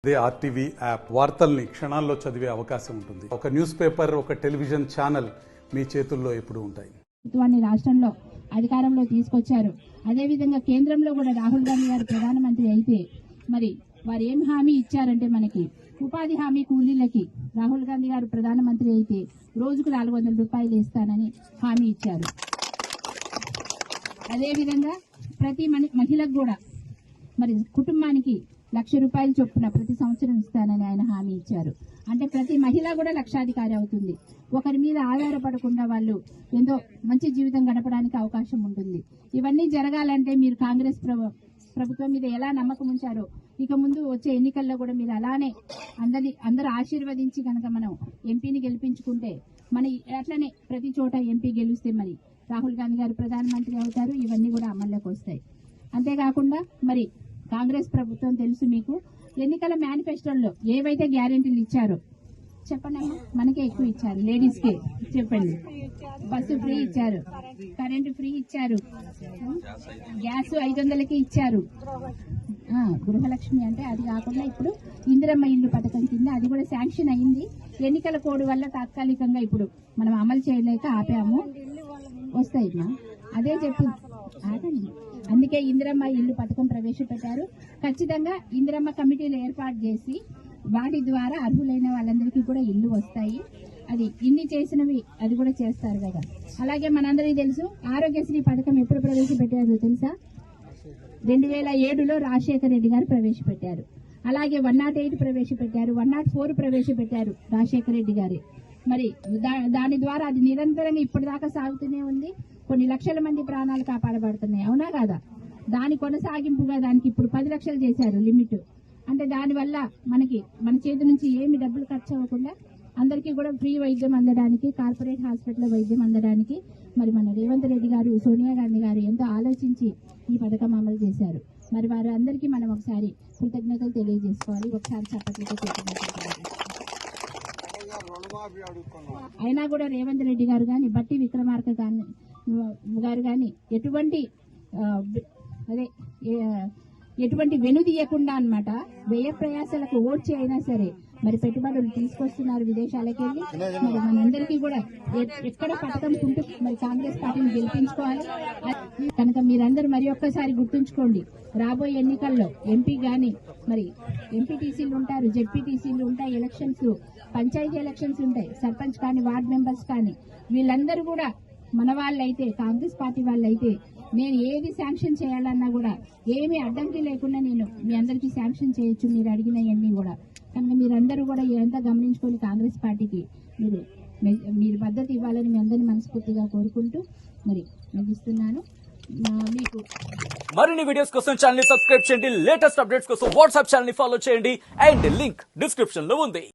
అదే RTV app వార్తల్ని క్షణాల్లో చదివే అవకాశం ఉంటుంది. ఒక న్యూస్ పేపర్, ఒక టెలివిజన్ ఛానల్ మీ చేతుల్లో ఎప్పుడూ ఉంటాయి. రాష్ట్రంలో అధికారంలో తీసుకొచ్చారు. అదేవిధంగా కేంద్రంలో కూడా రాహుల్ గాంధీ గారు ప్రధానమంత్రి అయితే మరి వారు ఏం హామీ ఇచ్చారంటే మనకి ఉపాధి హామీ కూలీలకి రాహుల్ గాంధీ గారు ప్రధానమంత్రి అయితే రోజుకు 400 రూపాయలు ఇస్తానని హామీ ఇచ్చారు. అదేవిధంగా ప్రతి మహిళకు కూడా మరి కుటుంబానికి 1,00,000 రూపాయలు చొప్పున ప్రతి సంవత్సరం ఇస్తానని ఆయన హామీ ఇచ్చారు. అంటే ప్రతి మహిళ కూడా లక్షాధికారి అవుతుంది. ఒకరి మీద ఆధారపడకుండా వాళ్ళు ఎంతో మంచి జీవితం గడపడానికి అవకాశం ఉంటుంది. ఇవన్నీ జరగాలంటే మీరు కాంగ్రెస్ ప్రభుత్వం మీద ఎలా నమ్మకం ఉంచారో ఇక ముందు వచ్చే ఎన్నికల్లో కూడా మీరు అలానే అందరూ ఆశీర్వదించి కనుక మనం ఎంపీని గెలిపించుకుంటే మన అట్లనే ప్రతి చోట ఎంపీ గెలిస్తే మరి రాహుల్ గాంధీ గారు ప్రధానమంత్రి అవుతారు. ఇవన్నీ కూడా అమల్లోకి వస్తాయి. అంతేకాకుండా మరి కాంగ్రెస్ ప్రభుత్వం తెలుసు మీకు, ఎన్నికల మేనిఫెస్టోలో ఏవైతే గ్యారెంటీలు ఇచ్చారో చెప్పండి అమ్మా. మనకే ఎక్కువ ఇచ్చారు, లేడీస్ కే చెప్పండి. బస్సు ఫ్రీ ఇచ్చారు, కరెంటు ఫ్రీ ఇచ్చారు, గ్యాస్ 500కి ఇచ్చారు. గృహలక్ష్మి అంటే అది కాకుండా ఇప్పుడు ఇందిరమ్మ ఇల్లు పథకం కింద అది కూడా శాంక్షన్ అయింది. ఎన్నికల కోడ్ వల్ల తాత్కాలికంగా ఇప్పుడు మనం అమలు చేయలేక ఆపాము. వస్తాయి మా అదే చెప్పు ఆగండి. అందుకే ఇందిరమ్మ ఇల్లు పథకం ప్రవేశపెట్టారు. ఖచ్చితంగా ఇందిరమ్మ కమిటీలు ఏర్పాటు చేసి వాటి ద్వారా అర్హులైన వాళ్ళందరికీ కూడా ఇల్లు వస్తాయి. అది ఇన్ని చేసినవి అది కూడా చేస్తారు కదా. అలాగే మనందరికీ తెలుసు ఆరోగ్యశ్రీ పథకం ఎప్పుడు ప్రవేశపెట్టారో తెలుసా? 2007లో రాజశేఖర రెడ్డి గారు ప్రవేశపెట్టారు. అలాగే 108 ప్రవేశపెట్టారు, 104 ప్రవేశపెట్టారు రాజశేఖర రెడ్డి గారి. మరి దాని ద్వారా అది నిరంతరంగా ఇప్పటిదాకా సాగుతూనే ఉంది. కొన్ని లక్షల మంది ప్రాణాలు కాపాడబడుతున్నాయి, అవునా కాదా? దాని కొనసాగింపుగా దానికి ఇప్పుడు 10 లక్షలు చేశారు లిమిట్. అంటే దానివల్ల మన చేతి నుంచి ఏమి డబ్బులు ఖర్చు అవ్వకుండా అందరికీ కూడా ఫ్రీ వైద్యం అందడానికి, కార్పొరేట్ హాస్పిటల్ వైద్యం అందడానికి మరి మన రేవంత్ రెడ్డి గారు, సోనియా గాంధీ గారు ఎంతో ఆలోచించి ఈ పథకం అమలు చేశారు. మరి వారు అందరికీ మనం ఒకసారి కృతజ్ఞతలు తెలియజేసుకోవాలి. ఒకసారి చప్పట్లతో అయినా కూడా రేవంత్ రెడ్డి గారు కానీ, బట్టి విక్రమార్క గారు కానీ ఎటువంటి వెనుదీయకుండా అన్నమాట వ్యయ ప్రయాసాలకు ఓడ్చి అయినా సరే మరి పెట్టుబడులు తీసుకొస్తున్నారు విదేశాలకు వెళ్ళి. మరి మనందరికీ కూడా ఎక్కడ పథకం కుంటూ మరి కాంగ్రెస్ పార్టీని గెలిపించుకోవాలి. కనుక మీరందరూ మరి ఒక్కసారి గుర్తుంచుకోండి, రాబోయే ఎన్నికల్లో ఎంపీ గాని మరి ఎంపీటీసీలు ఉంటారు, జెడ్పీటీసీలు ఉంటాయి, ఎలక్షన్స్, పంచాయతీ ఎలక్షన్స్ ఉంటాయి, సర్పంచ్ కానీ వార్డ్ మెంబర్స్ కానీ వీళ్ళందరూ కూడా మన వాళ్ళైతే, కాంగ్రెస్ పార్టీ వాళ్ళైతే నేను ఏది శాంక్షన్ చేయాలన్నా కూడా ఏమీ అడ్డంకి లేకుండా నేను మీ అందరికీ శాంక్షన్ చేయొచ్చు మీరు అడిగినవన్నీ కూడా. కనుక మీరందరూ కూడా ఎంత గమనించుకొని కాంగ్రెస్ పార్టీకి మీరు మద్దతు ఇవ్వాలని మీ అందరినీ మనస్ఫూర్తిగా కోరుకుంటూ మరి ముగిస్తున్నాను. మీకు మరిన్ని వీడియోస్ కోసం ఛానల్ ని సబ్స్క్రైబ్ చేయండి. లేటెస్ట్ అప్డేట్స్ కోసం వాట్సాప్ ఛానల్ ని ఫాలో చేయండి. అండ్ లింక్ డిస్క్రిప్షన్ లో ఉంది.